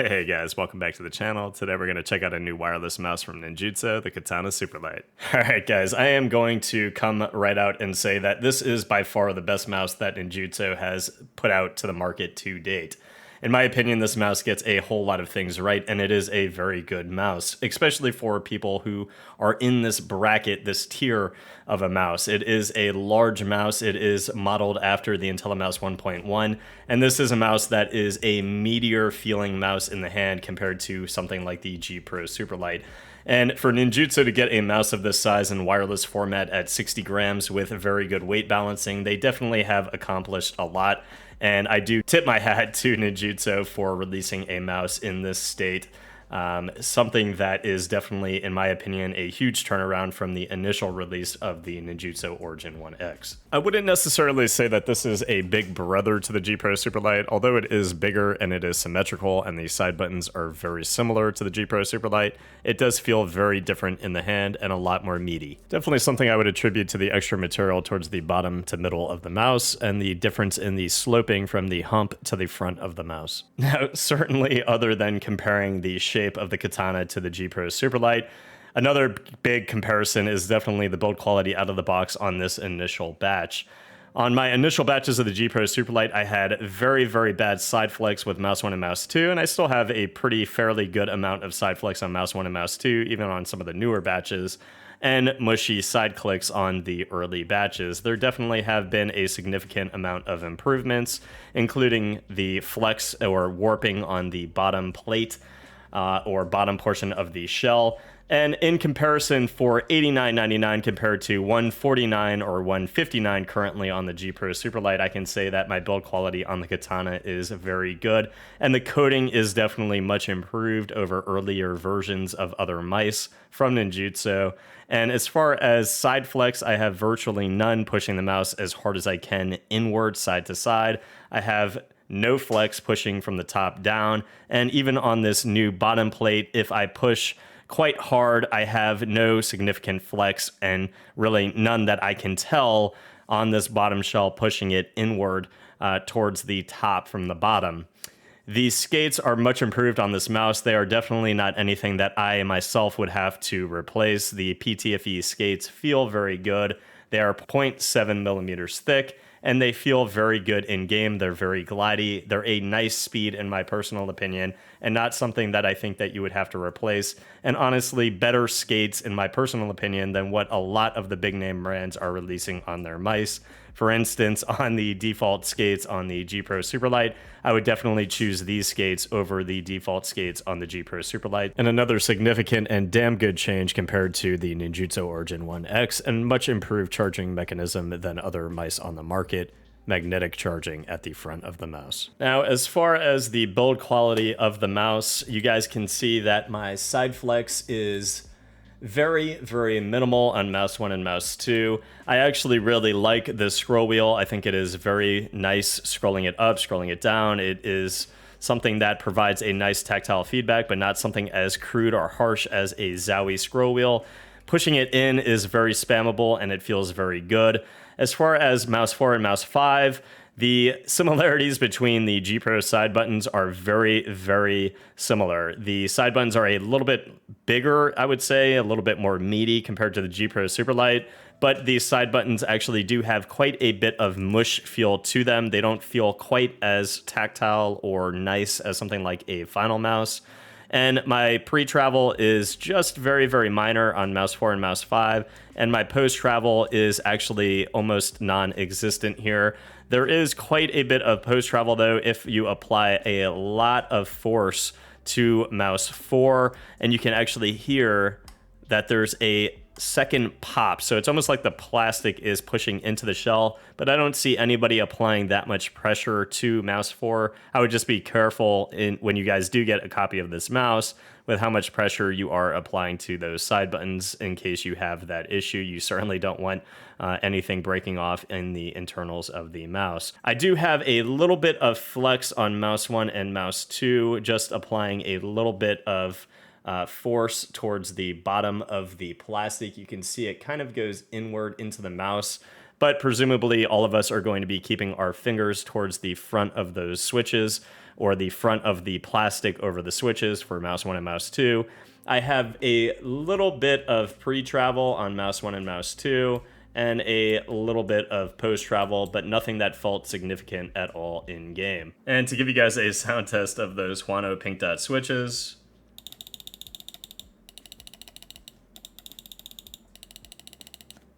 Hey guys, welcome back to the channel. Today we're going to check out a new wireless mouse from Ninjutso, the Katana Superlight. Alright guys, I am going to come right out and say that this is by far the best mouse that Ninjutso has put out to the market to date. In my opinion, this mouse gets a whole lot of things right, and it is a very good mouse, especially for people who are in this bracket, this tier of a mouse. It is a large mouse. It is modeled after the IntelliMouse 1.1, and this is a mouse that is a meatier feeling mouse in the hand compared to something like the G Pro Superlight. And for Ninjutso to get a mouse of this size in wireless format at 60 grams with very good weight balancing, they definitely have accomplished a lot. And I do tip my hat to Ninjutso for releasing a mouse in this state. Something that is definitely, in my opinion, a huge turnaround from the initial release of the Ninjutso Origin 1X. I wouldn't necessarily say that this is a big brother to the G Pro Superlight, although it is bigger and it is symmetrical and the side buttons are very similar to the G Pro Superlight. It does feel very different in the hand and a lot more meaty. Definitely something I would attribute to the extra material towards the bottom to middle of the mouse and the difference in the sloping from the hump to the front of the mouse. Now, certainly other than comparing the shape of the Katana to the G Pro Superlight, another big comparison is definitely the build quality out of the box on this initial batch. On my initial batches of the G Pro Superlight, I had very, very bad side flex with Mouse 1 and Mouse 2, and I still have a pretty fairly good amount of side flex on Mouse 1 and Mouse 2, even on some of the newer batches, and mushy side clicks on the early batches. There definitely have been a significant amount of improvements, including the flex or warping on the bottom plate, or bottom portion of the shell. And in comparison, for $89.99 compared to $149 or $159 currently on the G Pro Superlight, I can say that my build quality on the Katana is very good, and the coating is definitely much improved over earlier versions of other mice from Ninjutso. And as far as side flex, I have virtually none, pushing the mouse as hard as I can inward, side to side. I have no flex pushing from the top down, and even on this new bottom plate, if I push quite hard, I have no significant flex, and really none that I can tell on this bottom shell pushing it inward towards the top from the bottom. These skates are much improved on this mouse. They are definitely not anything that I myself would have to replace. The PTFE skates feel very good. They are 0.7 millimeters thick, and they feel very good in game. They're very glidey. They're a nice speed, in my personal opinion, and not something that I think that you would have to replace. And honestly, better skates, in my personal opinion, than what a lot of the big name brands are releasing on their mice. For instance, on the default skates on the G Pro Superlight, I would definitely choose these skates over the default skates on the G Pro Superlight. And another significant and damn good change compared to the Ninjutso Origin 1X, and much improved charging mechanism than other mice on the market. Magnetic charging at the front of the mouse. Now, as far as the build quality of the mouse, you guys can see that my side flex is very, very minimal on Mouse 1 and Mouse 2. I actually really like this scroll wheel. I think it is very nice scrolling it up, scrolling it down. It is something that provides a nice tactile feedback, but not something as crude or harsh as a Zowie scroll wheel. Pushing it in is very spammable, and it feels very good. As far as Mouse 4 and Mouse 5, the similarities between the G Pro side buttons are very, very similar. The side buttons are a little bit bigger, I would say, a little bit more meaty compared to the G Pro Superlight, but these side buttons actually do have quite a bit of mush feel to them. They don't feel quite as tactile or nice as something like a Final Mouse. And my pre-travel is just very, very minor on Mouse 4 and Mouse 5, and my post-travel is actually almost non-existent here. There is quite a bit of post-travel, though, if you apply a lot of force to Mouse 4, and you can actually hear that there's a second pop. So it's almost like the plastic is pushing into the shell, but I don't see anybody applying that much pressure to Mouse 4. I would just be careful when you guys do get a copy of this mouse with how much pressure you are applying to those side buttons in case you have that issue. You certainly don't want anything breaking off in the internals of the mouse. I do have a little bit of flex on Mouse 1 and Mouse 2, just applying a little bit of force towards the bottom of the plastic. You can see it kind of goes inward into the mouse, but presumably all of us are going to be keeping our fingers towards the front of those switches or the front of the plastic over the switches for mouse 1 and mouse 2. I have a little bit of pre-travel on mouse 1 and mouse 2, and a little bit of post-travel, but nothing that felt significant at all in-game. And to give you guys a sound test of those Huano pink dot switches,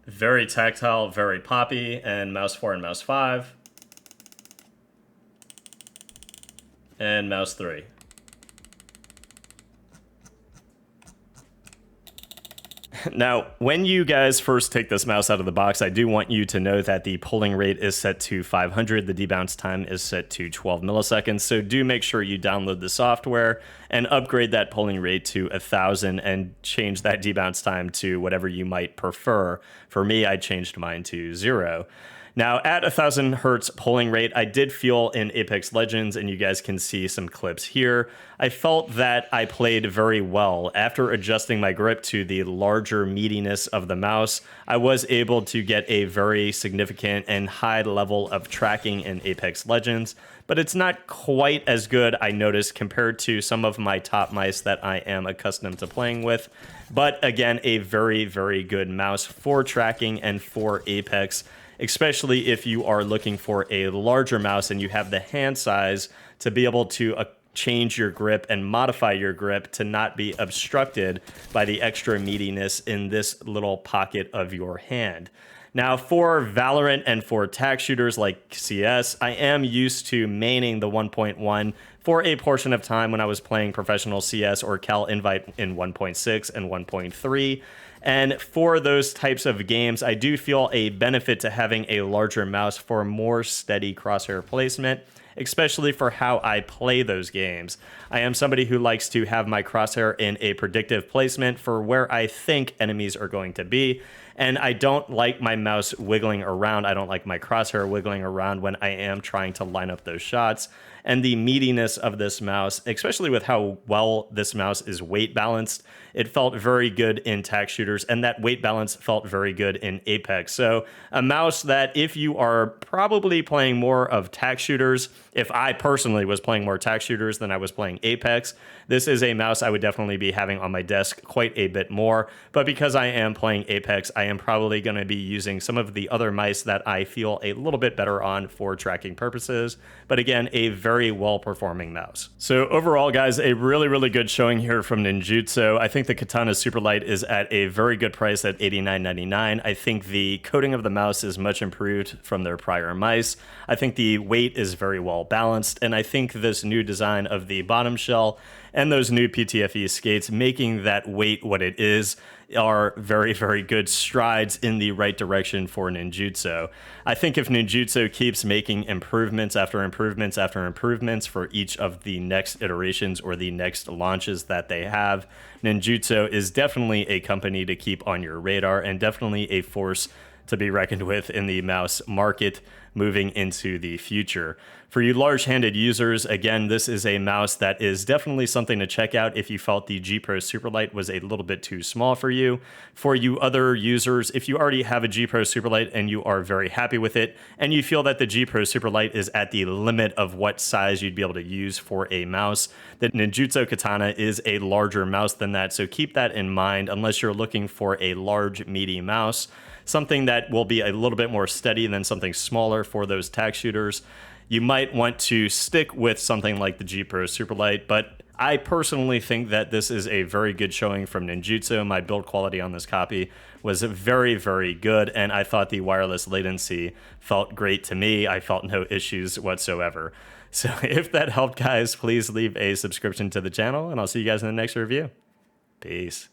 very tactile, very poppy, and mouse 4 and mouse 5, and mouse 3. Now, when you guys first take this mouse out of the box, I do want you to know that the polling rate is set to 500. The debounce time is set to 12 milliseconds. So do make sure you download the software and upgrade that polling rate to 1,000 and change that debounce time to whatever you might prefer. For me, I changed mine to 0. Now, at 1,000 hertz polling rate, I did feel in Apex Legends, and you guys can see some clips here, I felt that I played very well. After adjusting my grip to the larger meatiness of the mouse, I was able to get a very significant and high level of tracking in Apex Legends, but it's not quite as good, I noticed, compared to some of my top mice that I am accustomed to playing with. But again, a very, very good mouse for tracking and for Apex, especially if you are looking for a larger mouse and you have the hand size to be able to change your grip and modify your grip to not be obstructed by the extra meatiness in this little pocket of your hand. Now, for Valorant and for attack shooters like CS, I am used to maining the 1.1 for a portion of time when I was playing professional CS or Cal Invite in 1.6 and 1.3. And for those types of games, I do feel a benefit to having a larger mouse for more steady crosshair placement, especially for how I play those games. I am somebody who likes to have my crosshair in a predictive placement for where I think enemies are going to be. And I don't like my mouse wiggling around. I don't like my crosshair wiggling around when I am trying to line up those shots. And the meatiness of this mouse, especially with how well this mouse is weight balanced, it felt very good in tac shooters, and that weight balance felt very good in Apex. So a mouse that if you are probably playing more of tac shooters, if I personally was playing more tac shooters than I was playing Apex, this is a mouse I would definitely be having on my desk quite a bit more. But because I am playing Apex, I am probably going to be using some of the other mice that I feel a little bit better on for tracking purposes. But again, a very well-performing mouse. So overall, guys, a really, really good showing here from Ninjutso. I think the Katana Superlight is at a very good price at $89.99. I think the coating of the mouse is much improved from their prior mice. I think the weight is very well balanced, and I think this new design of the bottom shell and those new PTFE skates making that weight what it is are very, very good strides in the right direction for Ninjutso. I think if Ninjutso keeps making improvements after improvements after improvements for each of the next iterations or the next launches that they have, Ninjutso is definitely a company to keep on your radar and definitely a force to be reckoned with in the mouse market moving into the future. For you large-handed users, again, this is a mouse that is definitely something to check out if you felt the G Pro Superlight was a little bit too small for you. For you other users, if you already have a G Pro Superlight and you are very happy with it, and you feel that the G Pro Superlight is at the limit of what size you'd be able to use for a mouse, the Ninjutso Katana is a larger mouse than that, so keep that in mind unless you're looking for a large, meaty mouse. Something that will be a little bit more steady than something smaller for those tac shooters. You might want to stick with something like the G Pro Superlight, but I personally think that this is a very good showing from Ninjutso. My build quality on this copy was very, very good, and I thought the wireless latency felt great to me. I felt no issues whatsoever. So if that helped, guys, please leave a subscription to the channel, and I'll see you guys in the next review. Peace.